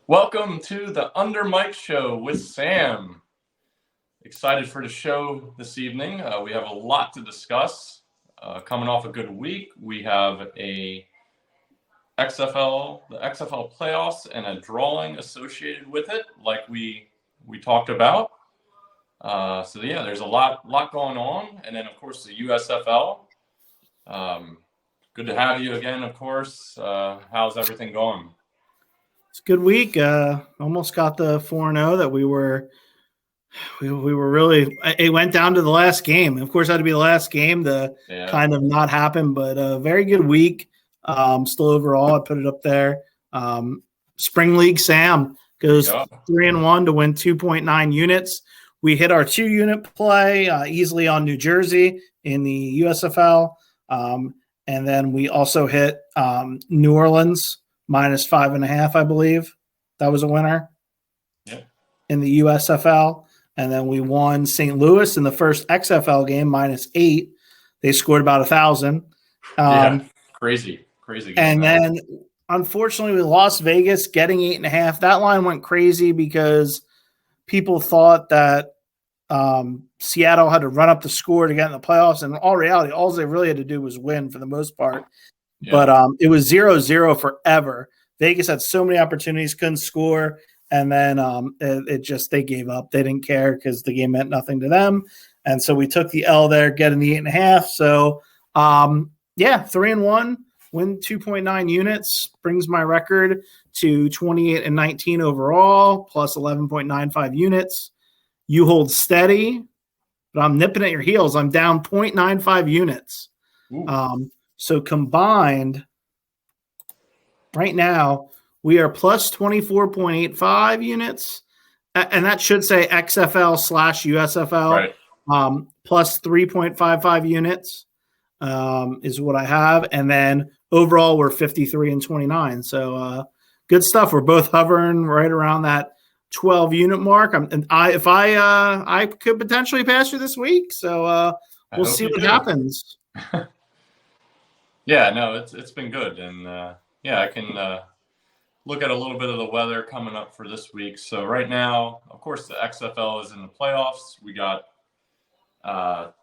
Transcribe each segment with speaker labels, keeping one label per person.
Speaker 1: Welcome to the UnderMike show with Sam. Excited for the show this evening. We have a lot to discuss. Coming off a good week, we have the XFL playoffs, and a drawing associated with it, like we talked about. There's a lot going on, and then of course the USFL. Good to have you again, of course. How's everything going?
Speaker 2: It's a good week. Almost got the 4-0 that we were really. It went down to the last game. Of course, it had to be the last game to kind of not happen. But a very good week. Still overall, I put it up there. Spring League Sam goes 3-1 to win 2.9 units. We hit our 2-unit play easily on New Jersey in the USFL, and then we also hit New Orleans. -5.5, I believe. That was a winner in the USFL. And then we won St. Louis in the first XFL game, -8. They scored about 1,000.
Speaker 1: Crazy game.
Speaker 2: And then, unfortunately, we lost Vegas getting 8.5. That line went crazy because people thought that Seattle had to run up the score to get in the playoffs. And in all reality, all they really had to do was win for the most part. Yeah. But it was 0-0 forever. Vegas had so many opportunities, couldn't score, and then they gave up. They didn't care because the game meant nothing to them, and so we took the L there, getting the 8.5. So 3-1, win 2.9 units, brings my record to 28-19 overall, plus 11.95 units. You hold steady, but I'm nipping at your heels. I'm down 0.95 units. So combined, right now, we are plus 24.85 units, and that should say XFL/USFL, plus 3.55 units is what I have. And then overall, we're 53-29. So good stuff. We're both hovering right around that 12-unit mark. I could potentially pass you this week. So we'll see what happens.
Speaker 1: Yeah, no, it's been good, and I can look at a little bit of the weather coming up for this week. So right now, of course, the XFL is in the playoffs. We got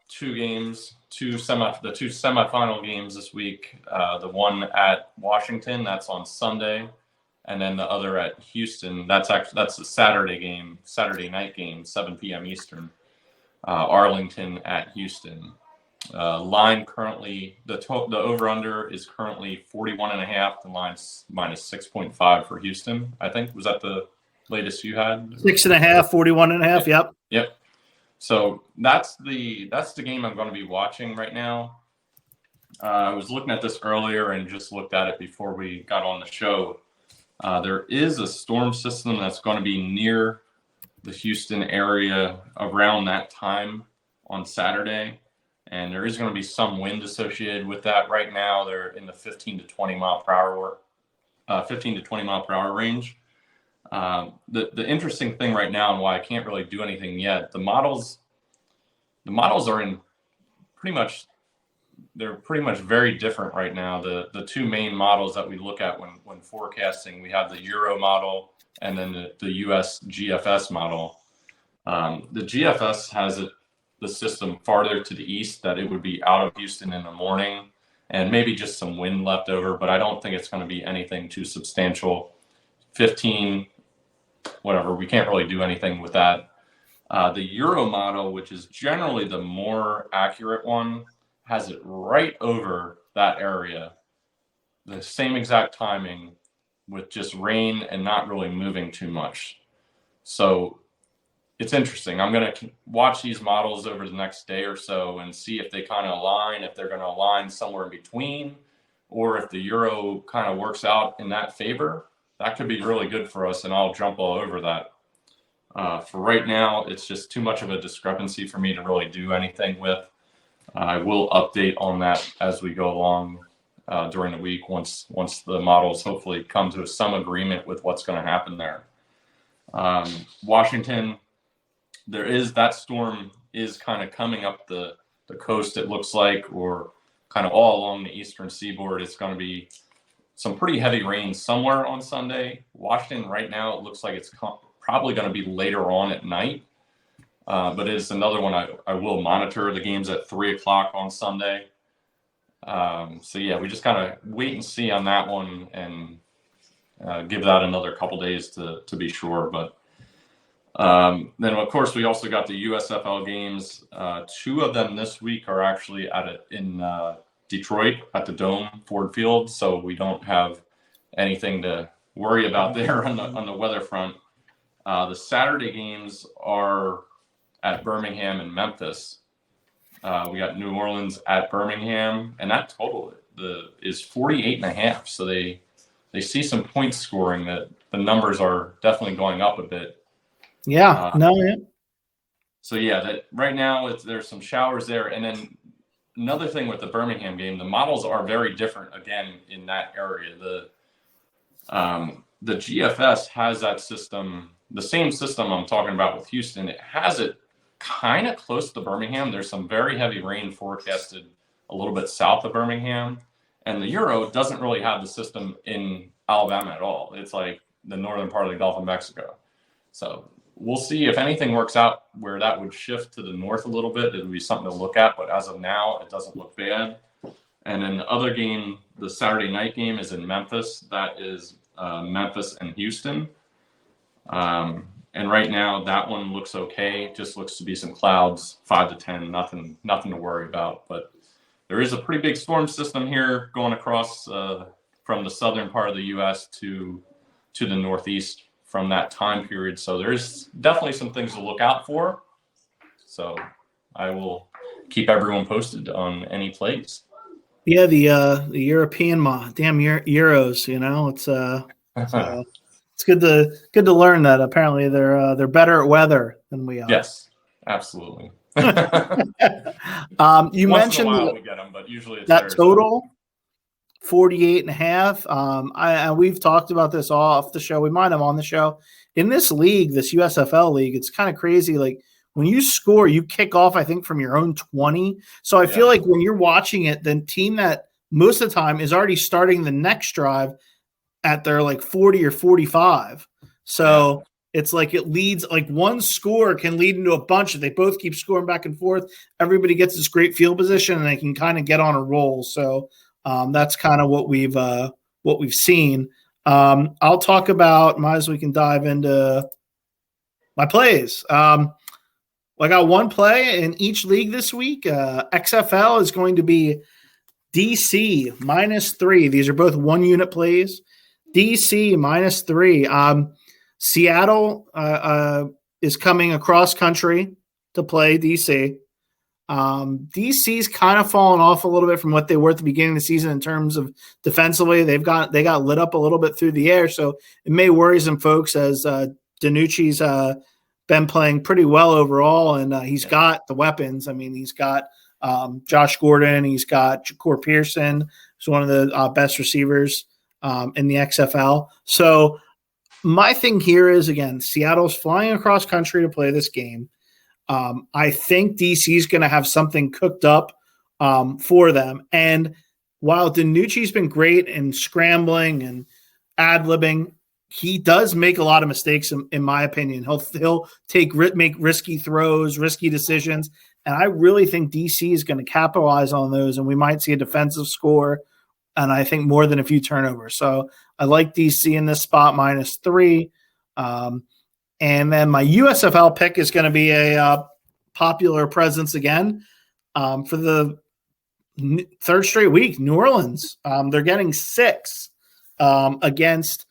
Speaker 1: two games, the two semifinal games this week. The one at Washington, that's on Sunday, and then the other at Houston. That's a Saturday night game, 7 p.m. Eastern. Arlington at Houston. Line currently, the over-under is currently 41.5. The line's -6.5 for Houston. I think, was that the latest you had?
Speaker 2: 6.5, 41.5.
Speaker 1: Yep. So that's the game I'm going to be watching right now. I was looking at this earlier and just looked at it before we got on the show. There is a storm system that's going to be near the Houston area around that time on Saturday. And there is going to be some wind associated with that. Right now, they're in the 15 to 20 mile per hour range. The interesting thing right now, and why I can't really do anything yet, the models are in pretty much very different right now. The two main models that we look at when forecasting, we have the Euro model and then the US GFS model. The GFS has the system farther to the east, that it would be out of Houston in the morning and maybe just some wind left over, but I don't think it's going to be anything too substantial. 15, whatever, we can't really do anything with that. The Euro model, which is generally the more accurate one, has it right over that area, the same exact timing with just rain and not really moving too much. So it's interesting. I'm going to watch these models over the next day or so and see if they kind of align, if they're going to align somewhere in between, or if the Euro kind of works out in that favor. That could be really good for us, and I'll jump all over that. For right now, it's just too much of a discrepancy for me to really do anything with. I will update on that as we go along during the week once the models hopefully come to some agreement with what's going to happen there. Washington, that storm is kind of coming up the coast, it looks like, or kind of all along the eastern seaboard. It's going to be some pretty heavy rain somewhere on Sunday. Washington right now, it looks like it's probably going to be later on at night. But it's another one I will monitor. The game's at 3 o'clock on Sunday. So, yeah, we just kind of wait and see on that one and give that another couple days to be sure. But then, of course, we also got the USFL games. 2 of them this week are actually in Detroit at the Dome, Ford Field. So we don't have anything to worry about there on the weather front. The Saturday games are at Birmingham and Memphis. We got New Orleans at Birmingham, and that total is 48.5. So they see some point scoring that the numbers are definitely going up a bit.
Speaker 2: Yeah,
Speaker 1: So yeah, that right now there's some showers there, and then another thing with the Birmingham game, the models are very different again in that area. The GFS has that system, the same system I'm talking about with Houston. It has it kind of close to Birmingham. There's some very heavy rain forecasted a little bit south of Birmingham, and the Euro doesn't really have the system in Alabama at all. It's like the northern part of the Gulf of Mexico. So we'll see if anything works out where that would shift to the north a little bit. It would be something to look at, but as of now, it doesn't look bad. And then the other game, the Saturday night game, is in Memphis. That is Memphis and Houston. And right now, that one looks okay. Just looks to be some clouds, 5 to 10, nothing to worry about. But there is a pretty big storm system here going across from the southern part of the U.S. to the northeast from that time period. So there's definitely some things to look out for. So I will keep everyone posted on any plays.
Speaker 2: Yeah, the European Euros, it's good to learn that apparently they're better at weather than we are.
Speaker 1: Yes, absolutely.
Speaker 2: You mentioned
Speaker 1: we get them, but usually it's
Speaker 2: that total 48.5. We've talked about this off the show. We might have on the show. In this league, this USFL league, it's kind of crazy. Like when you score, you kick off, I think, from your own 20. So I feel like when you're watching it, the team that most of the time is already starting the next drive at their like 40 or 45. So it's like it leads, like one score can lead into a bunch. If they both keep scoring back and forth, everybody gets this great field position and they can kind of get on a roll. So that's kind of what we've seen. I'll talk about, might as we can dive into my plays. I got one play in each league this week. XFL is going to be DC -3. These are both 1 unit plays. DC -3. Seattle is coming across country to play DC. DC's kind of fallen off a little bit from what they were at the beginning of the season in terms of defensively. They got lit up a little bit through the air, so it may worry some folks as DiNucci's been playing pretty well overall, and he's got the weapons. I mean, he's got Josh Gordon, he's got Ja'Cour Pearson, who's one of the best receivers in the XFL. So my thing here is, again, Seattle's flying across country to play this game. I think DC is going to have something cooked up for them. And while DiNucci's been great in scrambling and ad-libbing, he does make a lot of mistakes, in my opinion. He'll make risky throws, risky decisions, and I really think DC is going to capitalize on those, and we might see a defensive score, and I think more than a few turnovers. So I like DC in this spot -3. And then my USFL pick is going to be a popular presence again for the third straight week. New Orleans, they're getting 6 against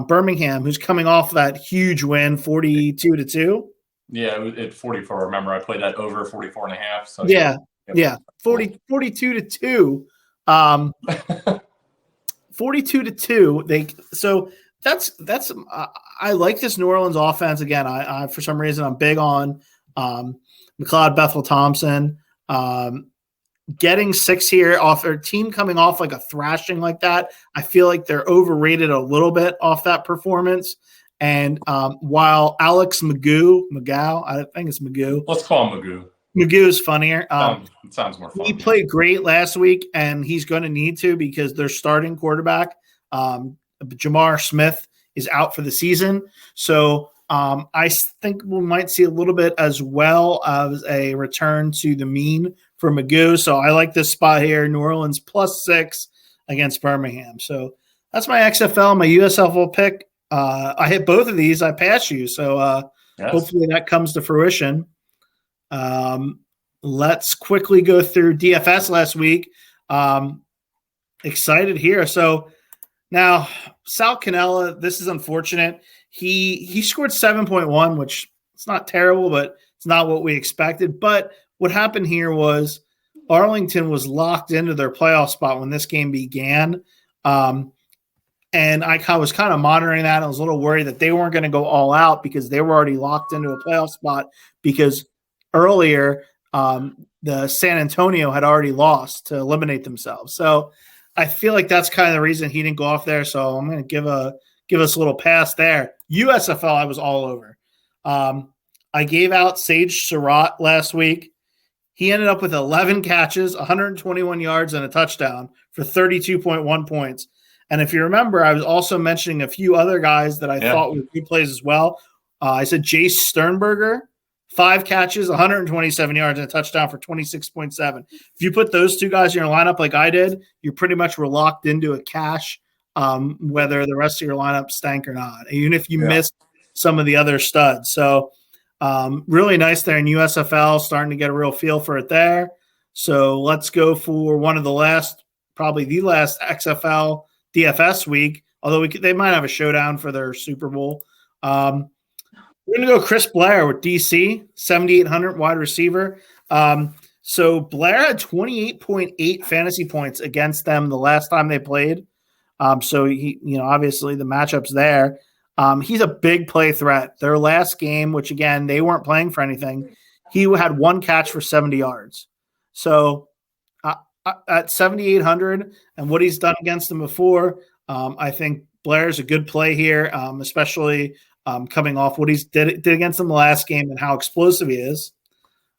Speaker 2: Birmingham, who's coming off that huge win, 42-2.
Speaker 1: Yeah, at 44. Remember, I played that over 44.5. So
Speaker 2: yeah, 42-2. 42-2. That's I like this New Orleans offense. Again, I for some reason I'm big on McLeod Bethel-Thompson. Getting 6 here off their team coming off like a thrashing like that, I feel like they're overrated a little bit off that performance. And while Alex Magoo, I think it's Magoo.
Speaker 1: Let's call him Magoo.
Speaker 2: Magoo is funnier.
Speaker 1: Sounds more fun.
Speaker 2: He played great last week, and he's going to need to because their starting quarterback Jamar Smith is out for the season. So I think we might see a little bit as well as a return to the mean for Magoo. So I like this spot here. New Orleans +6 against Birmingham. So that's my XFL, my USFL pick. I hit both of these. I passed you. So hopefully that comes to fruition. Let's quickly go through DFS last week. Excited here. So now Sal Cannella, this is unfortunate. He scored 7.1, which it's not terrible, but it's not what we expected. But what happened here was Arlington was locked into their playoff spot when this game began. And I was kind of monitoring that. I was a little worried that they weren't going to go all out because they were already locked into a playoff spot because earlier the San Antonio had already lost to eliminate themselves. So I feel like that's kind of the reason he didn't go off there. So I'm going to give us a little pass there. USFL, I was all over. I gave out Sage Surratt last week. He ended up with 11 catches, 121 yards, and a touchdown for 32.1 points. And if you remember, I was also mentioning a few other guys that I thought were good plays as well. I said Jace Sternberger, 5 catches, 127 yards, and a touchdown for 26.7. If you put those two guys in your lineup like I did, you pretty much were locked into a cash, whether the rest of your lineup stank or not, even if you missed some of the other studs. So really nice there in USFL, starting to get a real feel for it there. So let's go for one of the last, probably the last XFL DFS week, although they might have a showdown for their Super Bowl. We're going to go Chris Blair with DC, 7,800 wide receiver. So Blair had 28.8 fantasy points against them the last time they played. So he, obviously the matchup's there. He's a big play threat. Their last game, which again, they weren't playing for anything, he had 1 catch for 70 yards. So at 7,800 and what he's done against them before, I think Blair's a good play here, especially coming off what he's did against them the last game and how explosive he is.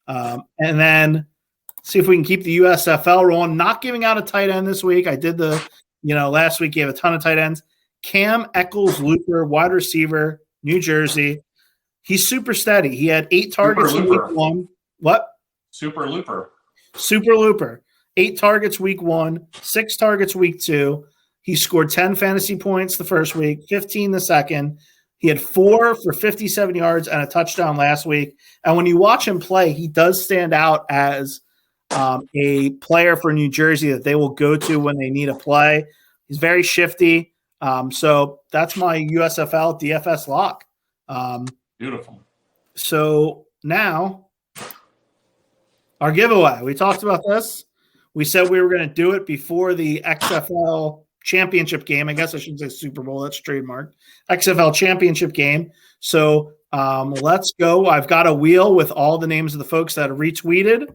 Speaker 2: And then see if we can keep the USFL rolling. Not giving out a tight end this week. I did last week gave a ton of tight ends. Cam Eccles-Looper, wide receiver, New Jersey. He's super steady. He had 8 targets in week 1. What?
Speaker 1: Super Looper.
Speaker 2: 8 targets week 1, 6 targets week 2. He scored 10 fantasy points the first week, 15 the second. He had 4 for 57 yards and a touchdown last week. And when you watch him play, he does stand out as a player for New Jersey that they will go to when they need a play. He's very shifty. So that's my USFL DFS lock.
Speaker 1: Beautiful.
Speaker 2: So now our giveaway. We talked about this. We said we were going to do it before the XFL championship game. I guess I should say Super Bowl. That's trademarked. XFL championship game. So let's go. I've got a wheel with all the names of the folks that retweeted.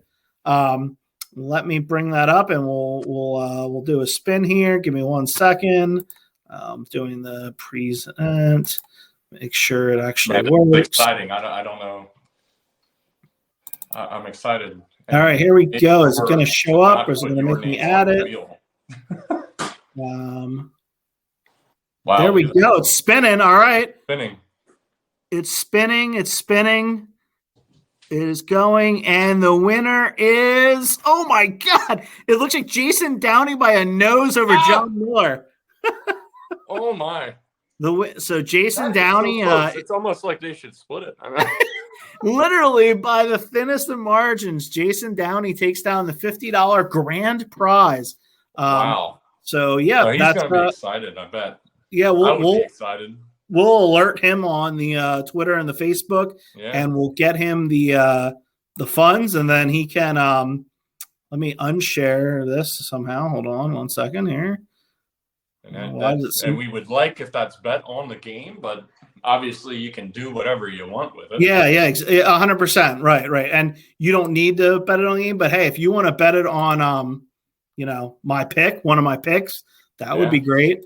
Speaker 2: Let me bring that up, and we'll do a spin here. Give me 1 second. Doing the present. Make sure it actually works.
Speaker 1: Exciting. I don't know. I'm excited.
Speaker 2: All right, here we go. Is it going to show up, or is it going to make me add it?
Speaker 1: Wow.
Speaker 2: There we go. It's spinning. All right. It's spinning. It is going, and the winner is, oh my God, it looks like Jason Downey by a nose over John Miller.
Speaker 1: Oh my.
Speaker 2: So Jason Downey.
Speaker 1: It's almost like they should split it.
Speaker 2: Literally by the thinnest of margins, Jason Downey takes down the $50 grand prize.
Speaker 1: Wow.
Speaker 2: So yeah,
Speaker 1: he's
Speaker 2: that's
Speaker 1: gonna be excited, I bet.
Speaker 2: Yeah,
Speaker 1: we'll be excited.
Speaker 2: We'll alert him on the Twitter and the Facebook, and we'll get him the funds, and then he can let me unshare this somehow. Hold on 1 second here.
Speaker 1: And we would like if that's bet on the game, but obviously you can do whatever you want with it.
Speaker 2: Yeah, 100%. Right. And you don't need to bet it on the game, but hey, if you want to bet it on my pick, one of my picks, that would be great.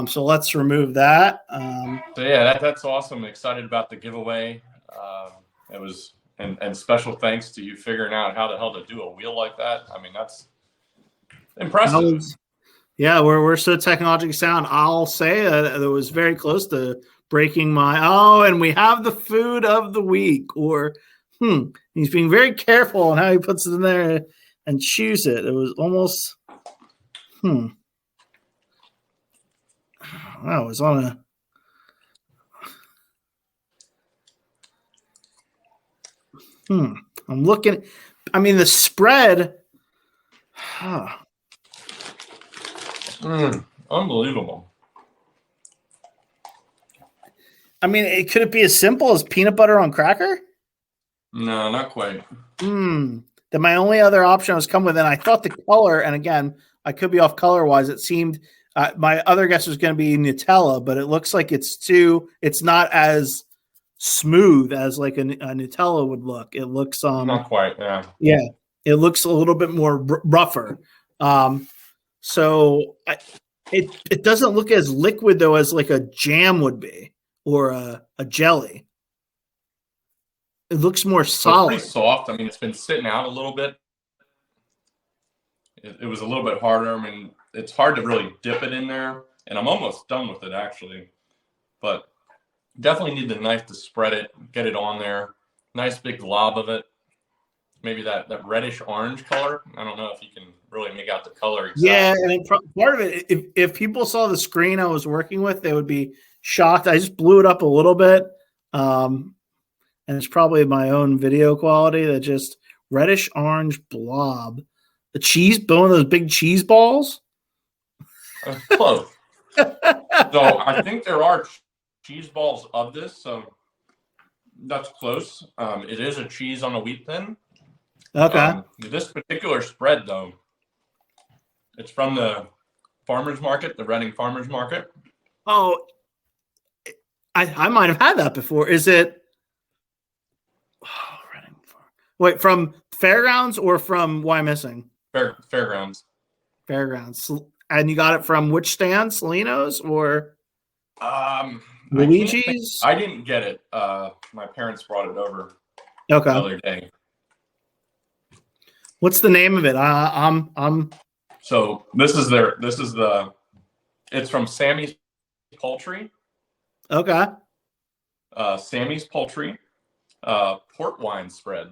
Speaker 2: So let's remove that.
Speaker 1: That's awesome. Excited about the giveaway. It was and special thanks to you figuring out how the hell to do a wheel like that. I mean, that's impressive.
Speaker 2: Yeah, we're so technologically sound. I'll say that it was very close to breaking my and we have the food of the week. Or he's being very careful on how he puts it in there and chews it. It was almost wow, it was on a I'm looking. I mean, the spread.
Speaker 1: Unbelievable.
Speaker 2: I mean, could it be as simple as peanut butter on cracker?
Speaker 1: No, not quite.
Speaker 2: Then my only other option was come with, and I thought the color, and again, I could be off color wise. It seemed my other guess was going to be Nutella, but it looks like it's not as smooth as like a Nutella would look. It looks
Speaker 1: not quite.
Speaker 2: Yeah, it looks a little bit more rougher. So it doesn't look as liquid though as like a jam would be or a jelly. It looks more solid.
Speaker 1: It's pretty soft. I mean, it's been sitting out a little bit. It was a little bit harder. I mean, it's hard to really dip it in there, and I'm almost done with it actually. But definitely need the knife to spread it, get it on there. Nice big glob of it. Maybe that reddish orange color. I don't know if you can really make out the color exactly.
Speaker 2: Yeah, and part of it, if people saw the screen I was working with, they would be shocked. I just blew it up a little bit. And it's probably my own video quality that just reddish orange blob. The cheese, one of those big cheese balls.
Speaker 1: Close. So I think there are cheese balls of this. So that's close. It is a cheese on a wheat thin.
Speaker 2: Okay.
Speaker 1: This particular spread, though, it's from the farmer's market, the Reading Farmer's Market.
Speaker 2: Oh, I might have had that before. Is it? Wait, from Fairgrounds or from Why Missing?
Speaker 1: Fairgrounds.
Speaker 2: Fairgrounds. And you got it from which stand? Salinos or
Speaker 1: Luigi's? I didn't get it. My parents brought it over the other day.
Speaker 2: What's the name of it? I'm
Speaker 1: So it's from Sammy's Poultry.
Speaker 2: Okay.
Speaker 1: Sammy's Poultry. Port wine spread.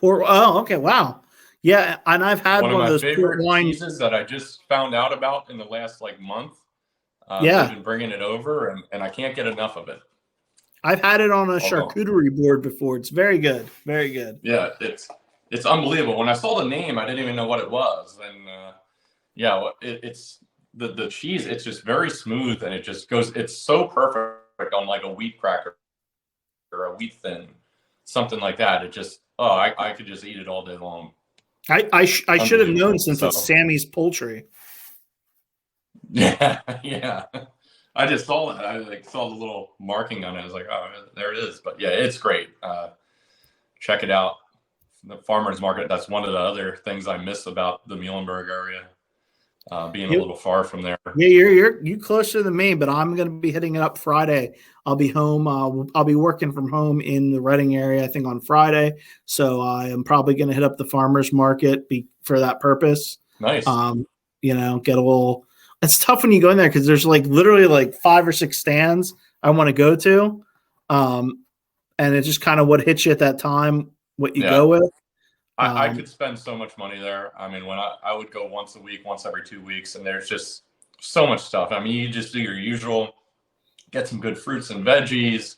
Speaker 2: Okay. Wow. Yeah, and I've had one of those
Speaker 1: favorite cheeses that I just found out about in the last month. They've been bringing it over, and I can't get enough of it.
Speaker 2: I've had it on a charcuterie board before. It's very good. Very good.
Speaker 1: Yeah, it's unbelievable. When I saw the name, I didn't even know what it was. And it's the cheese. It's just very smooth, and it just goes. It's so perfect on like a wheat cracker or a wheat thin, something like that. It just I could just eat it all day long.
Speaker 2: I should have known since it's Sammy's Poultry.
Speaker 1: Yeah. I just saw that. I saw the little marking on it. I was like, oh, there it is. But yeah, it's great. Check it out. The farmer's market. That's one of the other things I miss about the Muhlenberg area, being a little far from there.
Speaker 2: Yeah, you're closer than me, but I'm going to be hitting it up Friday. I'll be home. I'll be working from home in the Reading area, I think, on Friday. So I am probably going to hit up the farmer's market for that purpose.
Speaker 1: Nice.
Speaker 2: Get a little. It's tough when you go in there because there's literally 5 or 6 stands I want to go to, and it's just kind of what hits you at that time, what you go with.
Speaker 1: I could spend so much money there. I mean, when I would go once a week, once every 2 weeks, and there's just so much stuff. I mean, you just do your usual, get some good fruits and veggies,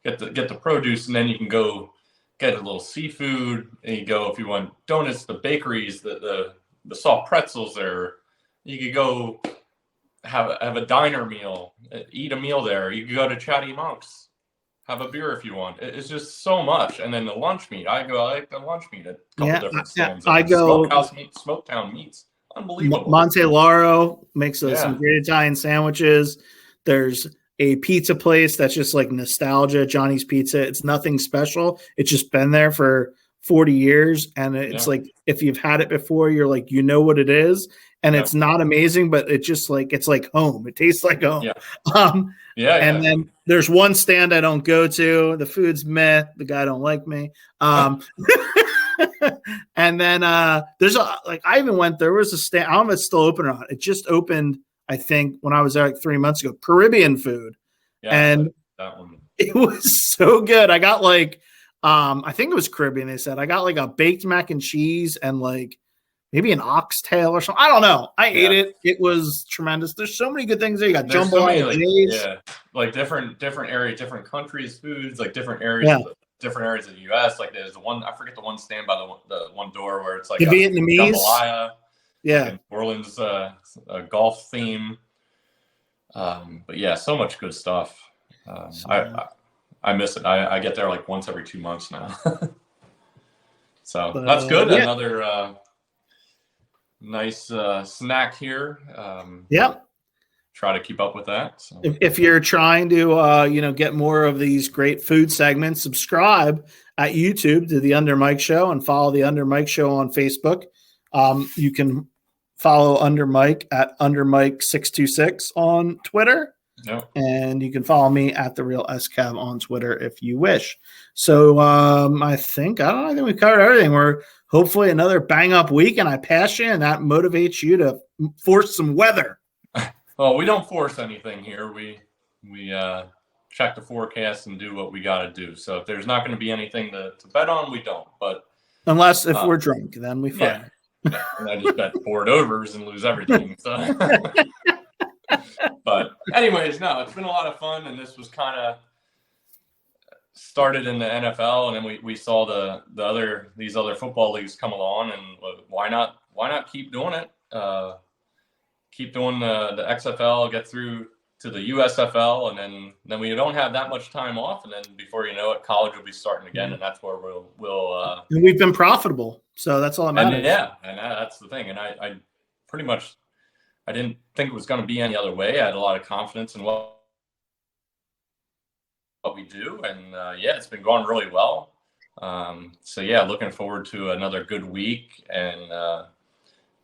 Speaker 1: get the produce, and then you can go get a little seafood, and you go if you want donuts, the bakeries, the soft pretzels there. You could go have a diner meal, eat a meal there. You could go to Chatty Monk's, have a beer if you want. It's just so much. And then the lunch meat. I like the lunch meat at a couple different stands.
Speaker 2: I go
Speaker 1: Smokehouse meat, Smoketown meats. Unbelievable.
Speaker 2: Monte Laro makes some great Italian sandwiches. There's a pizza place that's just like nostalgia, Johnny's Pizza. It's nothing special. It's just been there for 40 years. And it's like, if you've had it before, you're like, you know what it is. And it's not amazing, but it's just it's like home. It tastes like home. And then there's one stand I don't go to. The food's meh. The guy don't like me. And then there's I even went, there was a stand, I don't know if it's still open or not. It just opened, I think, when I was there like 3 months ago, Caribbean food.
Speaker 1: Yeah,
Speaker 2: and
Speaker 1: that one.
Speaker 2: It was so good. I got I think it was Caribbean. They said I got like a baked mac and cheese and like maybe an oxtail or something. I don't know. I ate it. It was tremendous. There's so many good things there. You got jambalaya,
Speaker 1: like different areas, different countries, foods, like different areas, different areas of the U.S. Like there's the one, I forget the one stand by the one door where it's like
Speaker 2: the Vietnamese
Speaker 1: jambalaya.
Speaker 2: Yeah,
Speaker 1: like Orleans a golf theme. But yeah, so much good stuff. I miss it. I get there like once every 2 months now. So that's good.
Speaker 2: Yeah.
Speaker 1: Another nice snack here. Try to keep up with that. So.
Speaker 2: If you're trying to get more of these great food segments, subscribe at YouTube to the UnderMike Show and follow the UnderMike Show on Facebook. You can follow UnderMike at UnderMike626 on Twitter.
Speaker 1: Yep.
Speaker 2: And you can follow me at the Real SCAV on Twitter if you wish. So I think we covered everything. We're hopefully another bang up week, and I pass you, and that motivates you to force some weather.
Speaker 1: Well, we don't force anything here. We check the forecast and do what we got to do. So if there's not going to be anything to bet on, we don't. But
Speaker 2: unless if we're drunk, then we find.
Speaker 1: Yeah. And I just bet 4 overs and lose everything. So. But anyways, no, it's been a lot of fun, and this was kind of started in the NFL, and then we saw these other football leagues come along, and why not keep doing it? Keep doing the XFL, get through to the USFL, and then we don't have that much time off, and then before you know it, college will be starting again, and that's where we'll
Speaker 2: and we've been profitable, so that's all that matters.
Speaker 1: And that's the thing, and I pretty much. I didn't think it was going to be any other way. I had a lot of confidence in what we do. And, it's been going really well. Looking forward to another good week. And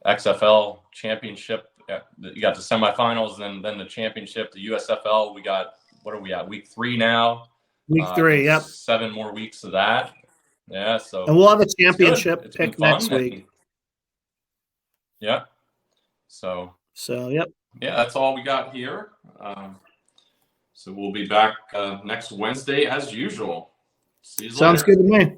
Speaker 1: XFL championship, you got the semifinals, and then the championship, the USFL. We got, what are we at, week 3 now?
Speaker 2: Week 3, yep.
Speaker 1: 7 more weeks of that. Yeah, so.
Speaker 2: And we'll have a championship pick next week.
Speaker 1: Yeah.
Speaker 2: So, yep.
Speaker 1: Yeah, that's all we got here. So we'll be back next Wednesday as usual. See you later.
Speaker 2: Sounds good to me.